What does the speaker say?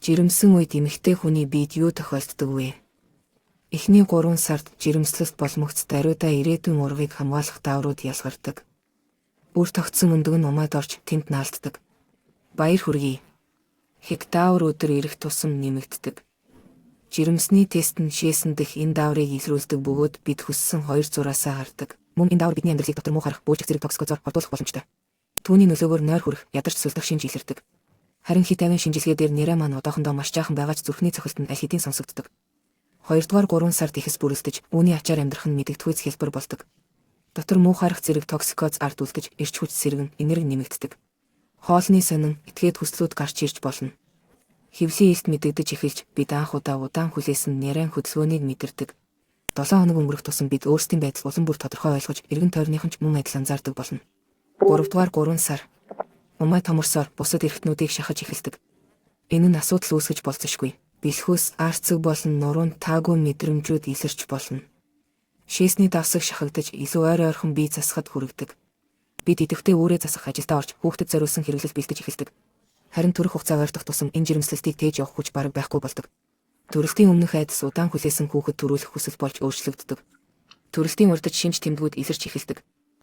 Жирэмсэн үед эмэгтэй хүний биед юу тохиолддог вэ? Эхний 3 сард жирэмслэлт боломгц даруйдаа ирээдүйн ургыг хамгаалах дааврууд ялгардаг. Бүр тогтсон мөндөг нь умаад орж тэнд наалддаг. Баяр хүргэе. Даавар өдөр ирэх тусам нэмэгддэг. Жирэмсний тест нь шээсэн дэх энэ дааврыг илрүүлдэг бөгөөд бид хүссэн 2 зураасаа хардаг. Мөн энэ даавар бидний амьдралыг дотор муу харах, бөөлжих зэрэг токсикозоор хордуулах боломжтой. Түүний нөлөөгөөр нойр хүрэх, ядарч сүлдэх шинж илэрдэг. Харин хит авийн шинжилгээ дээр нэрэ маань одоохондоо маш жаахан байгаа ч зүрхний цохилт нь аль хэдийн сонсогддог. 2-р 3 сард ихэс бүрэлдэж, үүний ачаар амьдрах нь мэдэгдэхүйц хэлбэр болдог. Дотор муу харах зэрэг токсикоз ард үлдэж, эрч хүч сэргэн, энерги нэмэгддэг. Хоолны сонин, этгээд хүслүүд гарч ирж болно. Хэвлийн илт мэдэгдэж эхэлж, бид анх удаа удаан хүлээсэн нярайн хөдөлгөөнийг мэдэрдэг. 7 хоног өнгөрөх тусам бид өөрсдийн байдал улам бүр тодорхой ойлгож, эргэн тойрныхан ч мөн адил анзаардаг болно. 3-р 3 сар. Умай томорсоор бусад эрхтнүүдийг шахаж эхэлдэг. Энэ нь асуудал үүсгэж болзошгүй. Бэлхүүс, арцэг болон нуруунд таагүй мэдрэмжүүд илэрч болно. Шээсний давсаг шахагдаж, илүү ойр ойрхон бие засахад хүрэгдэг. Бид идэвхтэй үүрээ засах ажилдаа орж, хүүхдэд зориулсан хэрэглэл бэлдэж эхэлдэг. Харин төрөх хугацаа ойртох тусам энэ жирэмслэлтийг тээж явах хүч бараг байхгүй болдог. Төрөлтийн өмнөх айдас удаан хүлээсэн хүүхэд төрүүлэх хүсэл болж өөрчлөгддөг. Төрөлтийн урдаж шинж тэмдгүүд илэрч эхэлдэг.